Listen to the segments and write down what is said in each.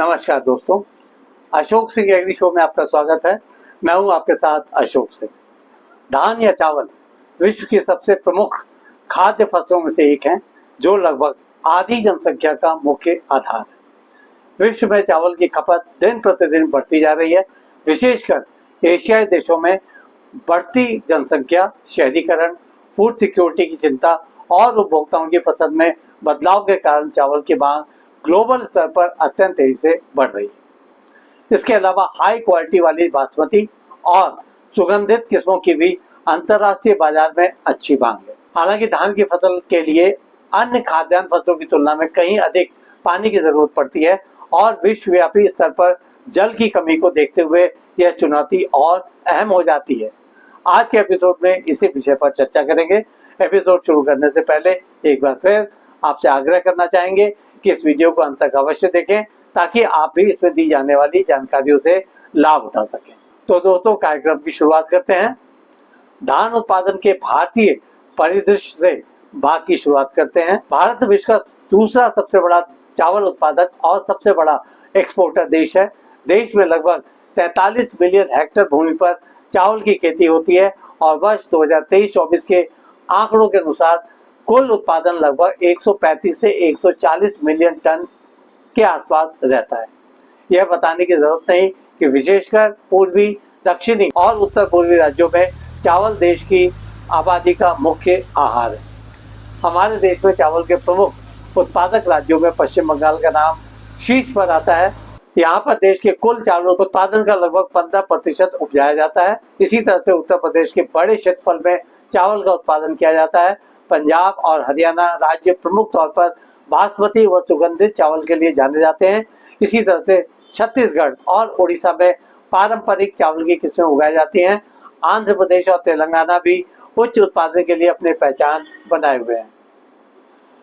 नमस्कार दोस्तों, Ashok Singh agree show में आपका स्वागत है। मैं हूं आपके साथ अशोक सिंह। धान या चावल विश्व की सबसे प्रमुख खाद्य फसलों में से एक है, जो लगभग आधी जनसंख्या का मुख्य आधार है। विश्व में चावल की खपत दिन प्रतिदिन बढ़ती जा रही है। विशेषकर एशियाई देशों में बढ़ती जनसंख्या, शहरीकरण, फूड सिक्योरिटी की चिंता और उपभोक्ताओं की पसंद में बदलाव के कारण चावल की मांग ग्लोबल स्तर पर अत्यंत तेजी से बढ़ रही है। इसके अलावा हाई क्वालिटी वाली बासमती और सुगंधित किस्मों की भी अंतर्राष्ट्रीय बाजार में अच्छी मांग है। हालांकि धान की फसल के लिए अन्य खाद्यान्न फसलों की तुलना में कहीं अधिक पानी की जरूरत पड़ती है और विश्वव्यापी स्तर पर जल की कमी को देखते हुए यह चुनौती और अहम हो जाती है। आज के एपिसोड में इसी विषय पर चर्चा करेंगे। एपिसोड शुरू करने से पहले एक बार फिर आपसे आग्रह करना चाहेंगे कि इस वीडियो को अंत तक अवश्य देखें, ताकि आप भी इसमें दी जाने वाली जानकारियों से लाभ उठा सकें। तो दोस्तों, कार्यक्रम की शुरुआत करते हैं। धान उत्पादन के भारतीय परिदृश्य से बात की शुरुआत करते हैं। भारत विश्व का दूसरा सबसे बड़ा चावल उत्पादक और सबसे बड़ा एक्सपोर्टर देश है। देश में लगभग 43 मिलियन हेक्टेयर भूमि पर चावल की खेती होती है और वर्ष 2023-24 के आंकड़ों के अनुसार कुल उत्पादन लगभग 135 से 140 मिलियन टन के आसपास रहता है। यह बताने की जरूरत नहीं कि विशेषकर पूर्वी, दक्षिणी और उत्तर पूर्वी राज्यों में चावल देश की आबादी का मुख्य आहार है। हमारे देश में चावल के प्रमुख उत्पादक राज्यों में पश्चिम बंगाल का नाम शीर्ष पर आता है। यहाँ पर देश के कुल चावल उत्पादन का लगभग 15% उपजाया जाता है। इसी तरह से उत्तर प्रदेश के बड़े क्षेत्रफल में चावल का उत्पादन किया जाता है। पंजाब और हरियाणा राज्य प्रमुख तौर पर बासमती व सुगंधित चावल के लिए जाने जाते हैं। इसी तरह से छत्तीसगढ़ और उड़ीसा में पारंपरिक चावल की किस्में उगाई जाती हैं। आंध्र प्रदेश और तेलंगाना भी उच्च उत्पादन के लिए अपनी पहचान बनाए हुए हैं।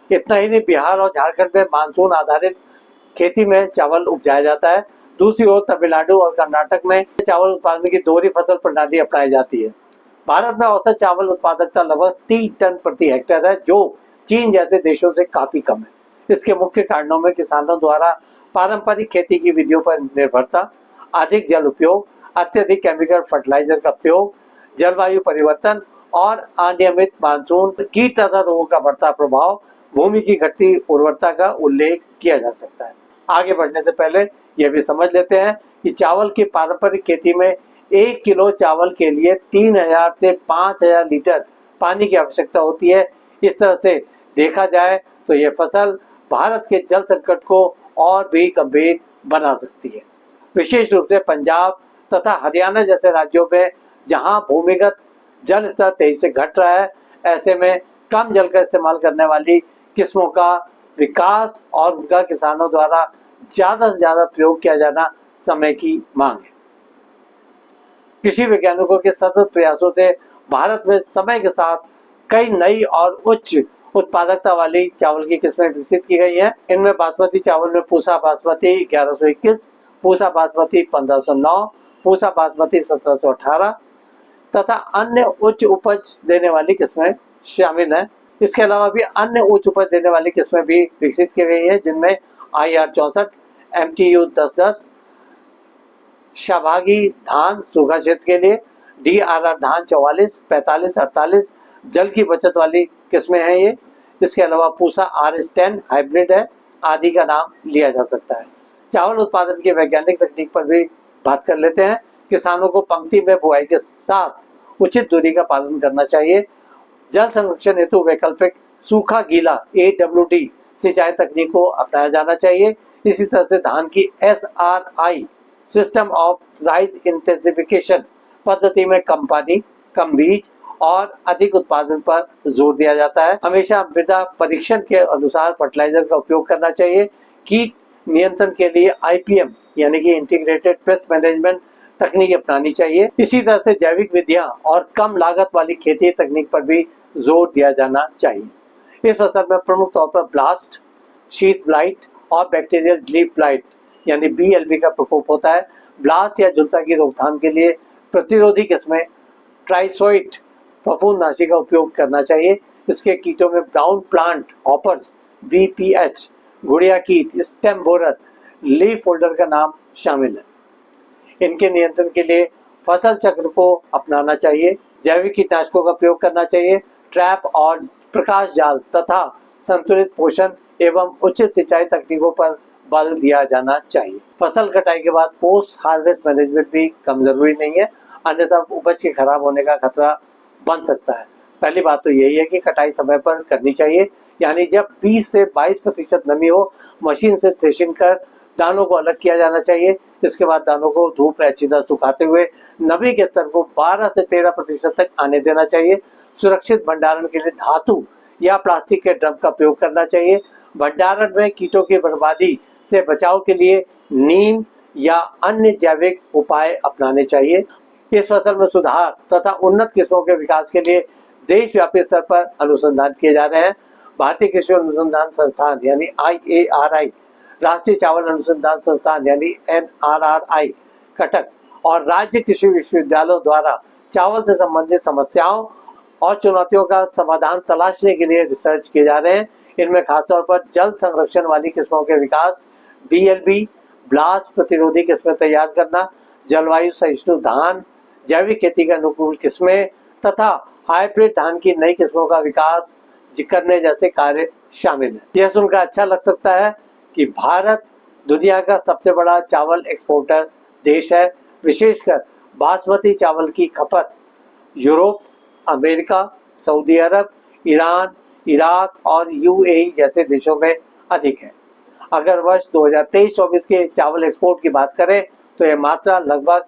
इतना ही नहीं, बिहार और झारखंड में मानसून आधारित खेती में चावल उपजाया जाता है। दूसरी ओर तमिलनाडु और कर्नाटक में चावल उत्पादन की दोहरी फसल प्रणाली अपनाई जाती है। भारत में औसत चावल उत्पादकता लगभग 3 टन प्रति हेक्टेयर है, जो चीन जैसे देशों से काफी कम है। इसके मुख्य कारणों में किसानों द्वारा पारंपरिक खेती की विधियों पर निर्भरता, अधिक जल उपयोग, अत्यधिक केमिकल फर्टिलाइजर का उपयोग, जलवायु परिवर्तन और अनियमित मानसून, कीट तथा रोगों का बढ़ता प्रभाव, भूमि की घटती उर्वरता का उल्लेख किया जा सकता है। आगे बढ़ने से पहले यह भी समझ लेते हैं कि चावल की पारंपरिक खेती में 1 किलो चावल के लिए 3000 से 5000 लीटर पानी की आवश्यकता होती है। इस तरह से देखा जाए तो यह फसल भारत के जल संकट को और भी गंभीर बना सकती है। विशेष रूप से पंजाब तथा हरियाणा जैसे राज्यों में, जहां भूमिगत जल स्तर तेजी से घट रहा है, ऐसे में कम जल का इस्तेमाल करने वाली किस्मों का विकास और उनका किसानों द्वारा ज्यादा से ज्यादा प्रयोग किया जाना समय की मांग है। कृषि वैज्ञानिकों के सतत प्रयासों से भारत में समय के साथ कई नई और उच्च उत्पादकता वाली चावल की किस्में विकसित की गई हैं। इनमें बासमती चावल में पूसा बासमती 1121, पूसा बासमती 1509, पूसा बासमती 1718 तथा अन्य उच्च उपज देने वाली किस्में शामिल हैं। इसके अलावा भी अन्य उच्च उपज देने वाली किस्में भी विकसित की गई हैं, जिनमें IR 64, MTU 1010, शाभागी धान सूखा क्षेत्र के लिए, DRR धान 44, 45, 48 जल की बचत वाली किस्में हैं ये। इसके अलावा पूसा RS10 हाइब्रिड है, आदि का नाम लिया जा सकता है। चावल उत्पादन की वैज्ञानिक तकनीक पर भी बात कर लेते हैं। किसानों को पंक्ति में बुआई के साथ उचित दूरी का पालन करना चाहिए। जल संरक्षण हेतु वैकल्पिक सूखा गीला AWD सिंचाई तकनीक को अपनाया जाना चाहिए। इसी तरह से धान की SRI system of rice intensification पद्धति में कम पानी, कम बीज और अधिक उत्पादन पर जोर दिया जाता है। हमेशा मृदा परीक्षण के अनुसार फर्टिलाइजर का उपयोग करना चाहिए। कीट नियंत्रण के लिए IPM यानी कि इंटीग्रेटेड पेस्ट मैनेजमेंट तकनीक अपनानी चाहिए। इसी तरह से जैविक विधियां और कम लागत वाली खेती तकनीक पर भी जोर दिया जाना चाहिए। इस फसल में प्रमुख तौर पर ब्लास्ट, शीथ ब्लाइट और बैक्टीरियल लीफ ब्लाइट यानी BLB का प्रकोप होता है। ब्लास्ट या झुलसा की रोकथाम के लिए प्रतिरोधी किस्में ट्राइसोइट फफूंदनाशी का उपयोग करना चाहिए। इसके कीटों में ब्राउन प्लांट हॉपर्स BPH, गुड़िया कीट, स्टेम बोरर, लीफ होल्डर का नाम शामिल है। इनके नियंत्रण के लिए फसल चक्र को अपनाना चाहिए, जैविक कीटनाशकों का प्रयोग करना चाहिए, ट्रैप और प्रकाश जाल तथा संतुलित पोषण एवं उचित सिंचाई तकनीकों पर बल दिया जाना चाहिए। फसल कटाई के बाद पोस्ट हार्वेस्ट मैनेजमेंट भी कम जरूरी नहीं है, अन्यथा उपज के खराब होने का खतरा बन सकता है। पहली बात तो यही है कि कटाई समय पर करनी चाहिए, यानी जब 20 से 22% नमी हो, मशीन से थ्रेशिंग कर दानों को अलग किया जाना चाहिए। इसके बाद दानों को धूप में अच्छी तरह सुखाते हुए नमी के स्तर को 12 से 13% तक आने देना चाहिए। सुरक्षित भंडारण के लिए धातु या प्लास्टिक के ड्रम का प्रयोग करना चाहिए। भंडारण में कीटों की बर्बादी से बचाव के लिए नीम या अन्य जैविक उपाय अपनाने चाहिए। इस फसल में सुधार तथा उन्नत किस्मों के विकास के लिए देशव्यापी स्तर पर अनुसंधान किए जा रहे हैं। भारतीय कृषि अनुसंधान संस्थान यानी IARI, राष्ट्रीय चावल अनुसंधान संस्थान यानी NRRI कटक और राज्य कृषि विश्वविद्यालयों द्वारा चावल से संबंधित समस्याओं और चुनौतियों का समाधान तलाशने के लिए रिसर्च किए जा रहे हैं। इनमें खासतौर पर जल संरक्षण वाली किस्मों के विकास, BLB, ब्लास्ट प्रतिरोधी किस्में तैयार करना, जलवायु सहिष्णु धान, जैविक खेती के अनुकूल किस्में तथा हाइब्रिड धान की नई किस्मों का विकास करने जैसे कार्य शामिल है। यह सुनकर अच्छा लग सकता है कि भारत दुनिया का सबसे बड़ा चावल एक्सपोर्टर देश है। विशेषकर बासमती चावल की खपत यूरोप, अमेरिका, सऊदी अरब, ईरान, इराक और UAE जैसे देशों में अधिक है। अगर वर्ष 2023-24 के चावल एक्सपोर्ट की बात करें तो यह मात्रा लगभग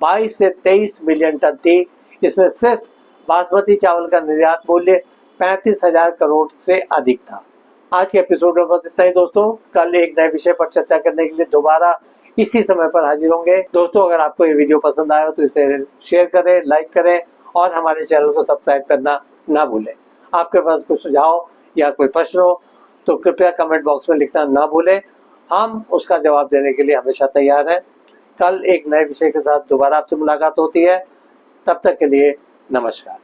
22 से 23 मिलियन टन थी। इसमें सिर्फ बासमती चावल का निर्यात मूल्य 35,000 करोड़ से अधिक था। आज के एपिसोड में बस इतना ही दोस्तों। कल एक नए विषय पर चर्चा करने के लिए दोबारा इसी समय पर हाजिर होंगे। दोस्तों, अगर आपको ये वीडियो पसंद आया तो इसे शेयर करें, लाइक करें और हमारे चैनल को सब्सक्राइब करना ना भूलें। आपके पास कोई सुझाव या कोई प्रश्न हो तो कृपया कमेंट बॉक्स में लिखना ना भूलें। हम उसका जवाब देने के लिए हमेशा तैयार हैं। कल एक नए विषय के साथ दोबारा आपसे मुलाकात होती है। तब तक के लिए नमस्कार।